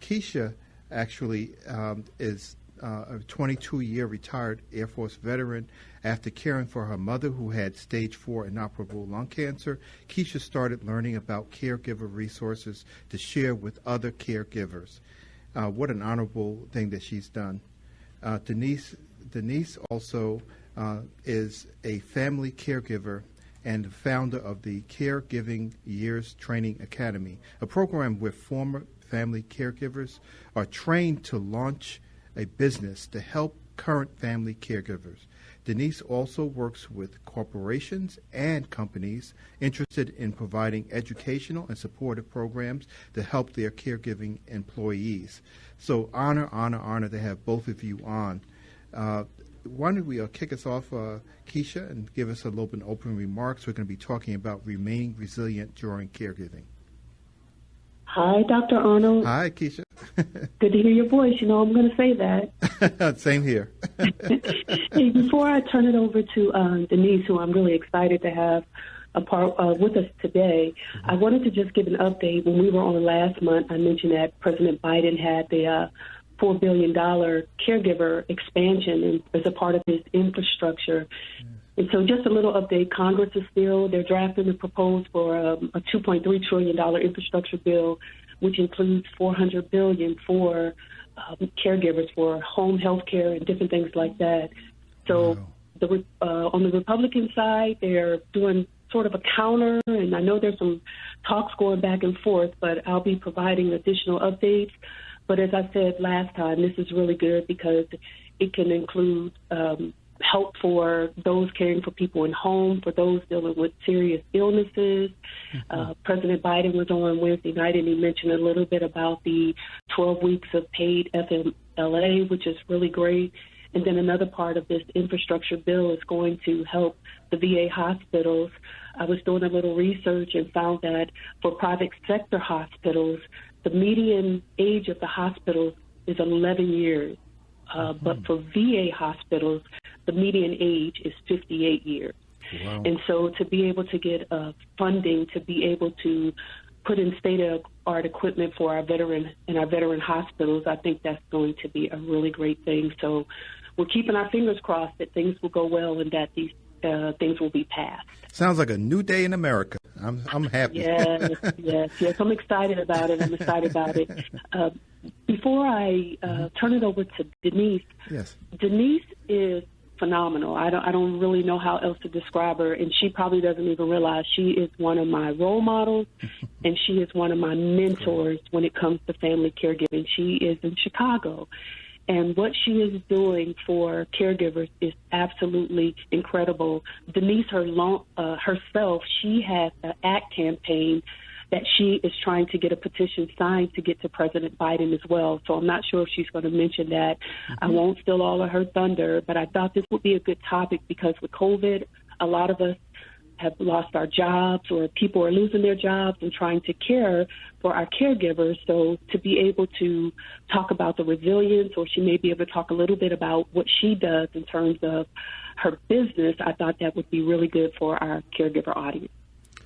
Keisha actually is a 22-year retired Air Force veteran. After caring for her mother, who had stage 4 inoperable lung cancer, Keisha started learning about caregiver resources to share with other caregivers. What an honorable thing that she's done. Denise also is a family caregiver and the founder of the Caregiving Years Training Academy, a program where former family caregivers are trained to launch a business to help current family caregivers. Denise also works with corporations and companies interested in providing educational and supportive programs to help their caregiving employees. So honor to have both of you on. Why don't we kick us off, Keisha, and give us a little bit of opening remarks. We're going to be talking about remaining resilient during caregiving. Hi, Dr. Arnold. Hi, Keisha. Good to hear your voice. You know, I'm going to say that. Same here. Hey, before I turn it over to Denise, who I'm really excited to have a part with us today, I wanted to just give an update. When we were on last month, I mentioned that President Biden had the $4 billion caregiver expansion and as a part of his infrastructure. And so just a little update, Congress is they're drafting a proposal for a $2.3 trillion infrastructure bill, which includes $400 billion for caregivers for home health care and different things like that. So on the Republican side, they're doing sort of a counter, and I know there's some talks going back and forth, but I'll be providing additional updates. But as I said last time, this is really good because it can include help for those caring for people in home, for those dealing with serious illnesses. President Biden was on Wednesday night, and he mentioned a little bit about the 12 weeks of paid FMLA, which is really great. And then another part of this infrastructure bill is going to help the VA hospitals. I was doing a little research and found that for private sector hospitals, the median age of the hospitals is 11 years. But for VA hospitals, the median age is 58 years. Wow. And so to be able to get funding, to be able to put in state-of-the-art equipment for our veteran hospitals, I think that's going to be a really great thing. So we're keeping our fingers crossed that things will go well and that these things will be passed. Sounds like a new day in America. I'm happy. Yes. I'm excited about it. Before I turn it over to Denise, yes. Denise is phenomenal. I don't really know how else to describe her, and she probably doesn't even realize she is one of my role models, and she is one of my mentors when it comes to family caregiving. She is in Chicago. And what she is doing for caregivers is absolutely incredible. Denise herself, she has an ACT campaign that she is trying to get a petition signed to get to President Biden as well. So I'm not sure if she's going to mention that. I won't steal all of her thunder, but I thought this would be a good topic because with COVID, a lot of us have lost our jobs or people are losing their jobs and trying to care for our caregivers. So to be able to talk about the resilience, or she may be able to talk a little bit about what she does in terms of her business, I thought that would be really good for our caregiver audience.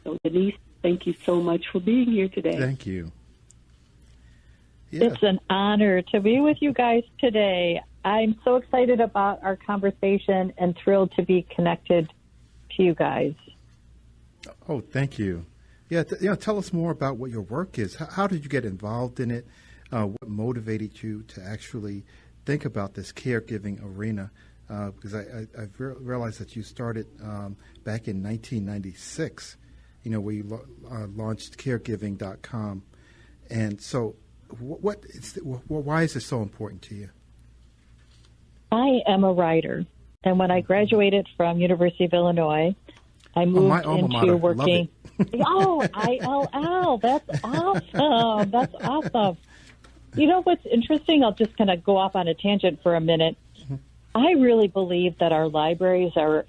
So Denise, thank you so much for being here today. Thank you. Yeah. It's an honor to be with you guys today. I'm so excited about our conversation and thrilled to be connected to you guys. Oh, thank you. Yeah, tell us more about what your work is. How did you get involved in it? What motivated you to actually think about this caregiving arena? Because I realized that you started back in 1996, where you launched caregiving.com. And so why is this so important to you? I am a writer. And when I graduated from University of Illinois, I moved into working. Oh, ILL. That's awesome. That's awesome. You know what's interesting? I'll just kind of go off on a tangent for a minute. I really believe that our libraries are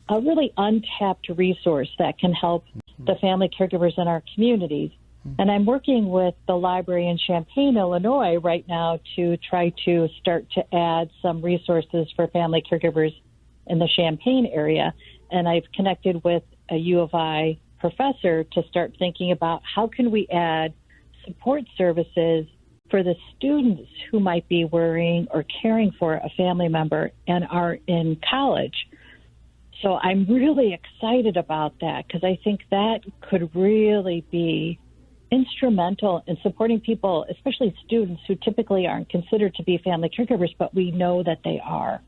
a really untapped resource that can help the family caregivers in our communities. And I'm working with the library in Champaign, Illinois right now to try to start to add some resources for family caregivers in the Champaign area. And I've connected with a U of I professor to start thinking about how can we add support services for the students who might be worrying or caring for a family member and are in college. So I'm really excited about that because I think that could really be instrumental in supporting people, especially students who typically aren't considered to be family caregivers, but we know that they are.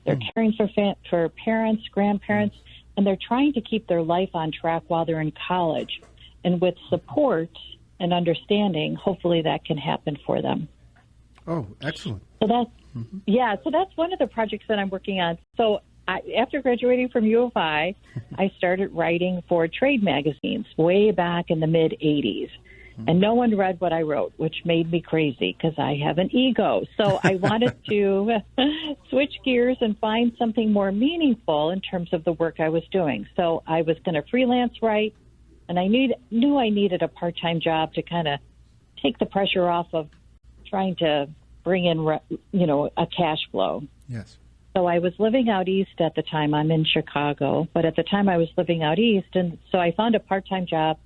They're caring for parents, grandparents, and they're trying to keep their life on track while they're in college. And with support and understanding, hopefully that can happen for them. Oh, excellent. So that's, so that's one of the projects that I'm working on. So after graduating from U of I started writing for trade magazines way back in the mid-'80s. And no one read what I wrote, which made me crazy because I have an ego. So I wanted to switch gears and find something more meaningful in terms of the work I was doing. So I was going to freelance write, and I knew I needed a part-time job to kind of take the pressure off of trying to bring in, a cash flow. Yes. So I was living out east at the time. I'm in Chicago, but at the time I was living out east, and so I found a part-time job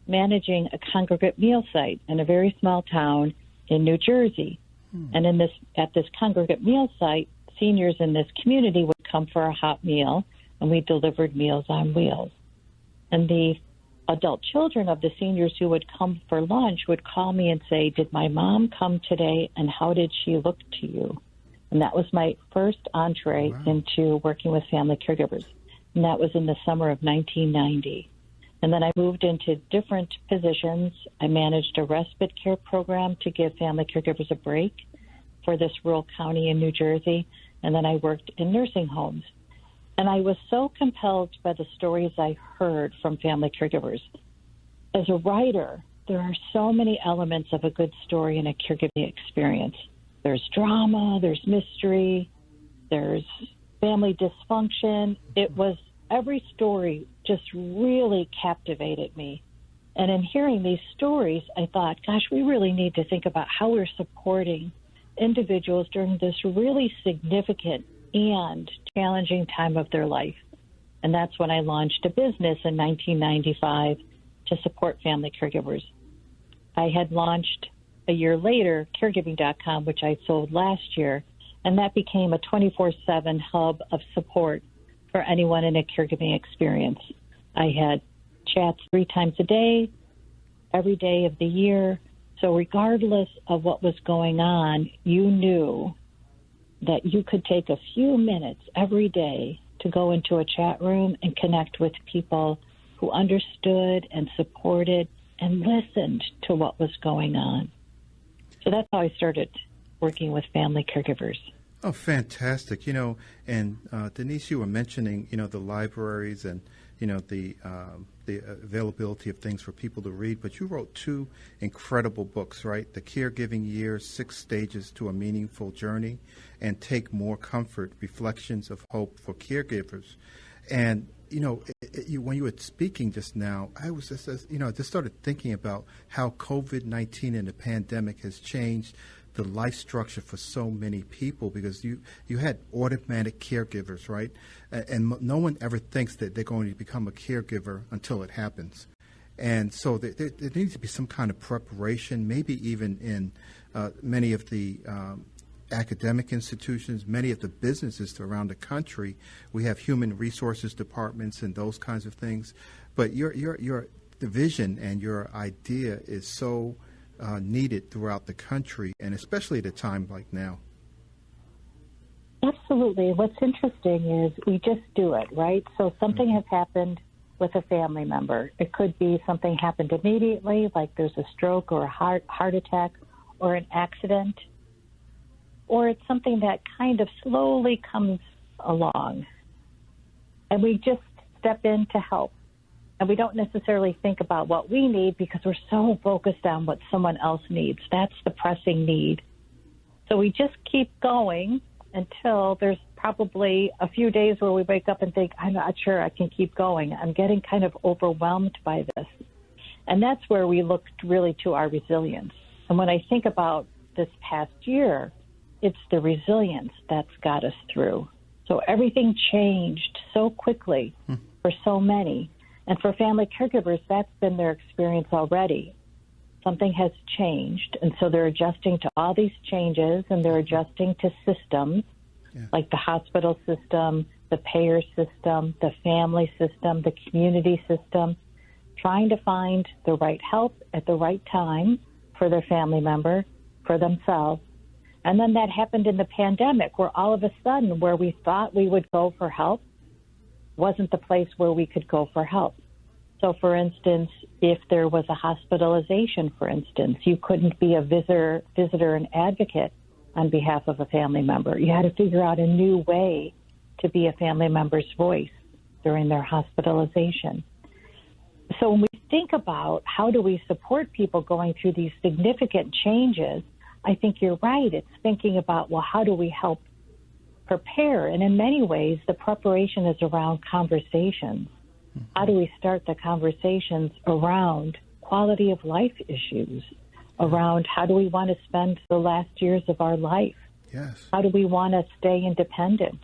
managing a congregate meal site in a very small town in New Jersey. And at this congregate meal site, seniors in this community would come for a hot meal, and we delivered Meals on Wheels. And the adult children of the seniors who would come for lunch would call me and say, "Did my mom come today, and how did she look to you?" And that was my first entree into working with family caregivers. And that was in the summer of 1990. And then I moved into different positions. I managed a respite care program to give family caregivers a break for this rural county in New Jersey. And then I worked in nursing homes. And I was so compelled by the stories I heard from family caregivers. As a writer, there are so many elements of a good story in a caregiving experience. There's drama, there's mystery, there's family dysfunction. Every story just really captivated me. And in hearing these stories, I thought, gosh, we really need to think about how we're supporting individuals during this really significant and challenging time of their life. And that's when I launched a business in 1995 to support family caregivers. I had launched a year later Caregiving.com, which I sold last year, and that became a 24/7 hub of support for anyone in a caregiving experience. I had chats 3 times a day, every day of the year. So regardless of what was going on, you knew that you could take a few minutes every day to go into a chat room and connect with people who understood and supported and listened to what was going on. So that's how I started working with family caregivers. Oh, fantastic. And Denise, you were mentioning, the libraries and, the availability of things for people to read, but you wrote 2 incredible books, right? The Caregiving Years, 6 Stages to a Meaningful Journey, and Take More Comfort, Reflections of Hope for Caregivers. And, when you were speaking just now, I was just started thinking about how COVID-19 and the pandemic has changed the life structure for so many people, because you had automatic caregivers, right? And no one ever thinks that they're going to become a caregiver until it happens. And so there needs to be some kind of preparation, maybe even in many of the academic institutions, many of the businesses around the country. We have human resources departments and those kinds of things. But the vision and your idea is so needed throughout the country, and especially at a time like now. Absolutely. What's interesting is we just do it, right? So something has happened with a family member. It could be something happened immediately, like there's a stroke or a heart attack or an accident, or it's something that kind of slowly comes along. And we just step in to help. And we don't necessarily think about what we need because we're so focused on what someone else needs. That's the pressing need. So we just keep going until there's probably a few days where we wake up and think, I'm not sure I can keep going. I'm getting kind of overwhelmed by this. And that's where we looked really to our resilience. And when I think about this past year, it's the resilience that's got us through. So everything changed so quickly for so many. And for family caregivers, that's been their experience already. something has changed, and so they're adjusting to all these changes, and they're adjusting to systems like the hospital system, the payer system, the family system, the community system, trying to find the right help at the right time for their family member, for themselves. And then that happened in the pandemic, where all of a sudden where we thought we would go for help wasn't the place where we could go for help. So, for instance, if there was a hospitalization, for instance, you couldn't be a visitor and advocate on behalf of a family member. You had to figure out a new way to be a family member's voice during their hospitalization. So when we think about how do we support people going through these significant changes, I think you're right. It's thinking about, well, how do we help prepare? And in many ways, the preparation is around conversations. How do we start the conversations around quality of life issues, around how do we want to spend the last years of our life? Yes. How do we want to stay independent?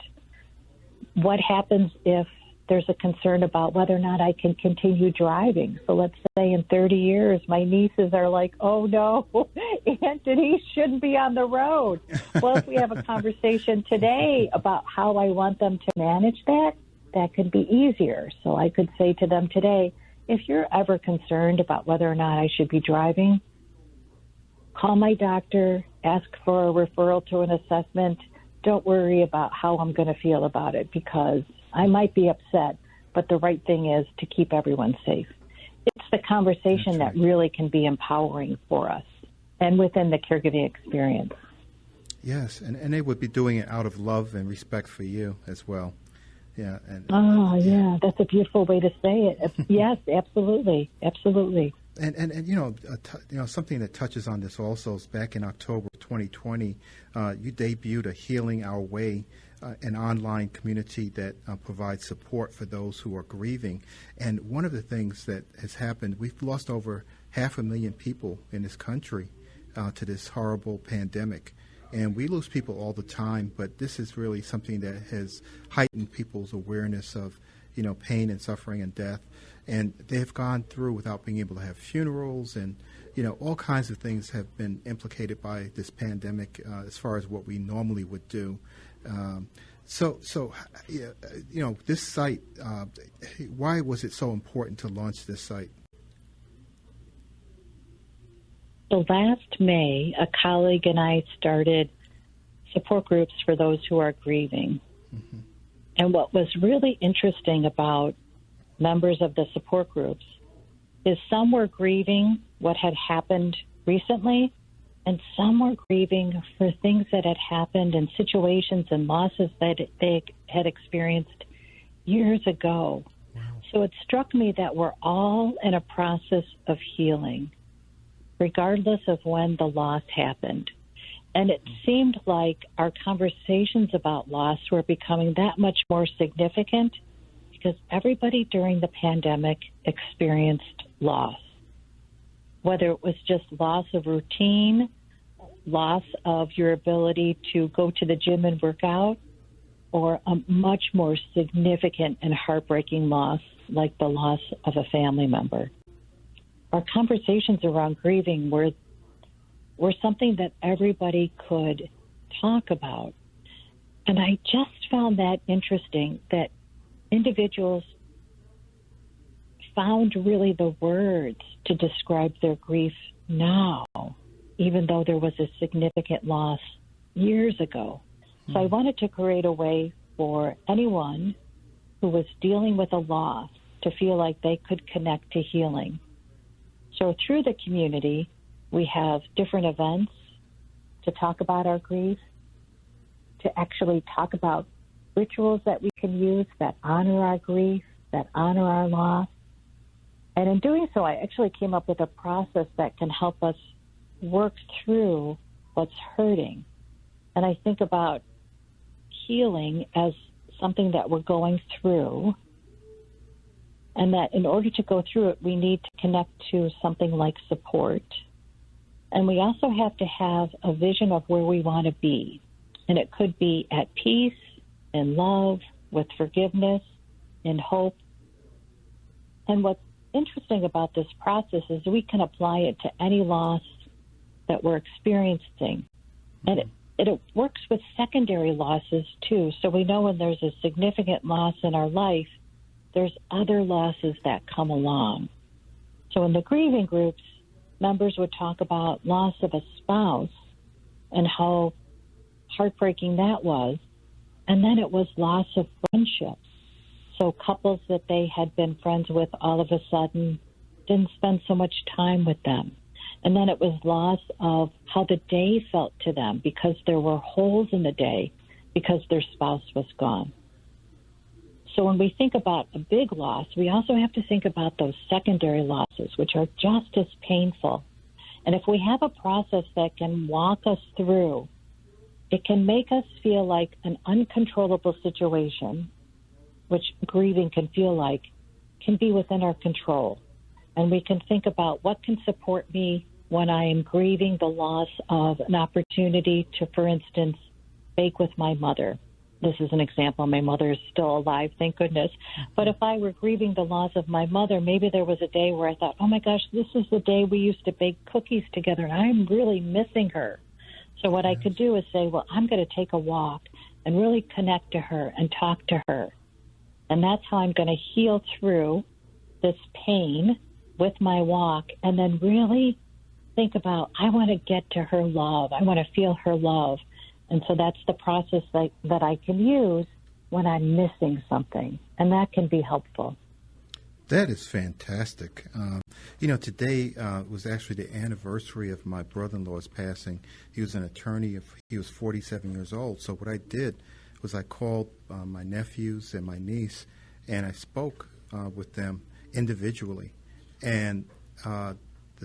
What happens if there's a concern about whether or not I can continue driving? So let's say in 30 years, my nieces are like, oh, no, Aunt Denise shouldn't be on the road. Well, if we have a conversation today about how I want them to manage that, that could be easier. So I could say to them today, if you're ever concerned about whether or not I should be driving, call my doctor, ask for a referral to an assessment. Don't worry about how I'm going to feel about it, because I might be upset, but the right thing is to keep everyone safe. It's the conversation that really can be empowering for us and within the caregiving experience. Yes, and they would be doing it out of love and respect for you as well. Yeah. Yeah, that's a beautiful way to say it. Yes, absolutely, absolutely. And something that touches on this also is back in October 2020, you debuted a Healing Our Way, an online community that provides support for those who are grieving. And one of the things that has happened, we've lost over 500,000 people in this country to this horrible pandemic. And we lose people all the time, but this is really something that has heightened people's awareness of, pain and suffering and death. And they have gone through without being able to have funerals, and, all kinds of things have been implicated by this pandemic as far as what we normally would do. So this site, why was it so important to launch this site? So last May, a colleague and I started support groups for those who are grieving. Mm-hmm. And what was really interesting about members of the support groups is some were grieving what had happened recently, and some were grieving for things that had happened and situations and losses that they had experienced years ago. Wow. So it struck me that we're all in a process of healing, regardless of when the loss happened. And it seemed like our conversations about loss were becoming that much more significant because everybody during the pandemic experienced loss, whether it was just loss of routine, loss of your ability to go to the gym and work out, or a much more significant and heartbreaking loss like the loss of a family member. Our conversations around grieving were something that everybody could talk about. And I just found that interesting, that individuals found really the words to describe their grief now, even though there was a significant loss years ago. So I wanted to create a way for anyone who was dealing with a loss to feel like they could connect to healing. So through the community, we have different events to talk about our grief, to actually talk about rituals that we can use that honor our grief, that honor our loss. And in doing so, I actually came up with a process that can help us work through what's hurting. And I think about healing as something that we're going through, and that in order to go through it, we need to connect to something like support. And we also have to have a vision of where we want to be. And it could be at peace, in love, with forgiveness, in hope. And what's interesting about this process is we can apply it to any loss that we're experiencing. And it works with secondary losses, too. So we know when there's a significant loss in our life, there's other losses that come along. So in the grieving groups, members would talk about loss of a spouse and how heartbreaking that was. And then it was loss of friendship. So couples that they had been friends with all of a sudden didn't spend so much time with them. And then it was loss of how the day felt to them because there were holes in the day because their spouse was gone. So when we think about a big loss, we also have to think about those secondary losses, which are just as painful. And if we have a process that can walk us through, it can make us feel like an uncontrollable situation, which grieving can feel like, can be within our control. And we can think about what can support me when I am grieving the loss of an opportunity to, for instance, bake with my mother. This is an example. My mother is still alive, thank goodness. But if I were grieving the loss of my mother, maybe there was a day where I thought, oh my gosh, this is the day we used to bake cookies together, and I'm really missing her. So what I could do is say, well, I'm going to take a walk and really connect to her and talk to her. And that's how I'm going to heal through this pain with my walk, and then really think about, I want to get to her love. I want to feel her love. And so that's the process that I can use when I'm missing something, and that can be helpful. That is fantastic. Today was actually the anniversary of my brother-in-law's passing. He was an attorney. He was 47 years old. So what I did was I called my nephews and my niece, and I spoke with them individually. And the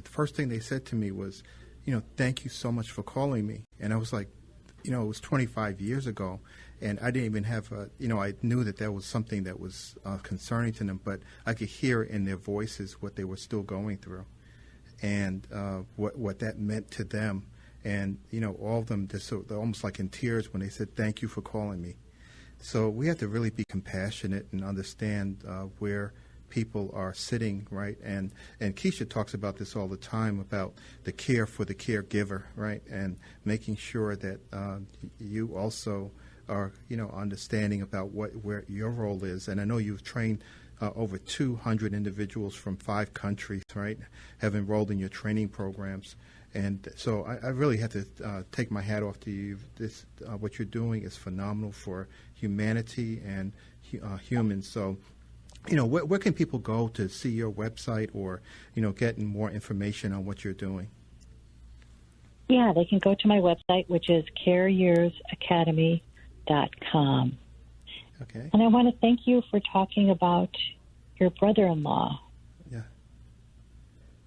first thing they said to me was, thank you so much for calling me. And I was like, it was 25 years ago, and I didn't even have I knew that was something that was concerning to them, but I could hear in their voices what they were still going through and what that meant to them. And, all of them, they're almost like in tears when they said, thank you for calling me. So we have to really be compassionate and understand where people are sitting, right? And Keisha talks about this all the time, about the care for the caregiver, right? And making sure that you also are, understanding about where your role is. And I know you've trained over 200 individuals from 5 countries, right, have enrolled in your training programs. And so I really have to take my hat off to you. This what you're doing is phenomenal for humanity and humans. So, where can people go to see your website or, get more information on what you're doing? Yeah, they can go to my website, which is careyearsacademy.com. Okay. And I want to thank you for talking about your brother-in-law. Yeah.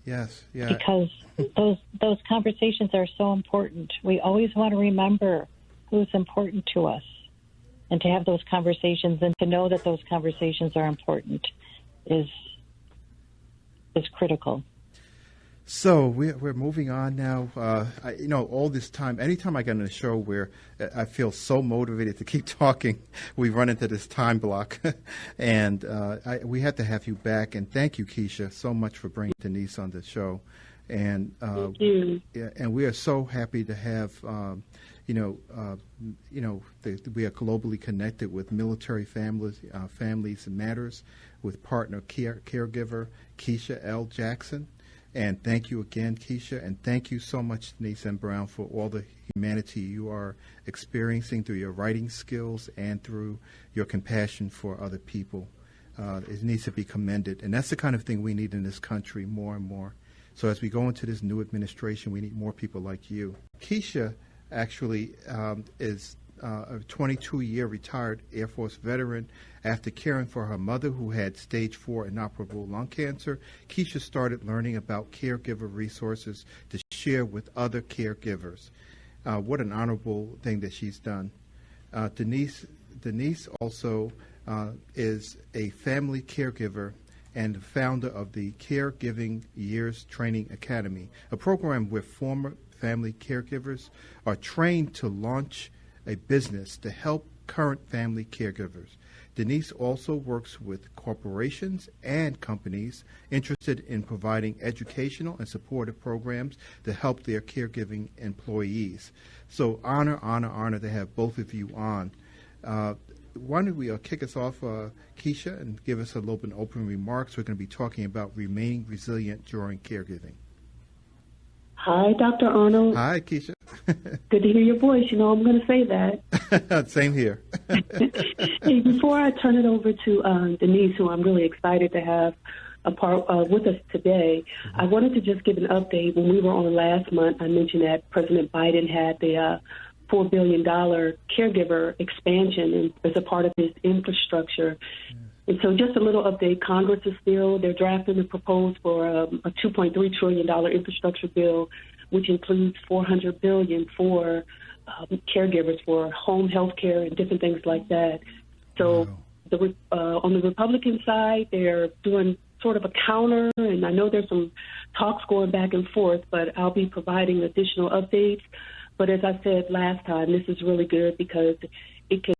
Yes. Yeah. Because those conversations are so important. We always want to remember who's important to us, and to have those conversations and to know that those conversations are important is critical. So we're moving on now. All this time, anytime I get on a show where I feel so motivated to keep talking, we run into this time block. And we had to have you back. And thank you, Keisha, so much for bringing Denise on the show. And thank you. And we are so happy to have we are globally connected with Military Families Matters with partner caregiver Keisha L. Jackson. And thank you again, Keisha. And thank you so much, Denise M. Brown, for all the humanity you are experiencing through your writing skills and through your compassion for other people. It needs to be commended. And that's the kind of thing we need in this country more and more. So as we go into this new administration, we need more people like you. Keisha actually is a 22-year retired Air Force veteran. After caring for her mother, who had stage 4 inoperable lung cancer, Keisha started learning about caregiver resources to share with other caregivers. What an honorable thing that she's done. Denise also is a family caregiver and the founder of the Caregiving Years Training Academy, a program where former family caregivers are trained to launch a business to help current family caregivers. Denise also works with corporations and companies interested in providing educational and supportive programs to help their caregiving employees. So honor to have both of you on. Why don't we kick us off, Keisha, and give us a little bit of opening remarks. We're going to be talking about remaining resilient during caregiving. Hi, Dr. Arnold. Hi, Keisha. Good to hear your voice. You know, I'm going to say that. Same here. Hey, before I turn it over to Denise, who I'm really excited to have a part with us today, I wanted to just give an update. When we were on last month, I mentioned that President Biden had the $4 billion caregiver expansion as a part of his infrastructure. And so just a little update, Congress is they're drafting a proposal for a $2.3 trillion infrastructure bill, which includes $400 billion for caregivers for home health care and different things like that. So on the Republican side, they're doing sort of a counter, and I know there's some talks going back and forth, but I'll be providing additional updates. But as I said last time, this is really good because it can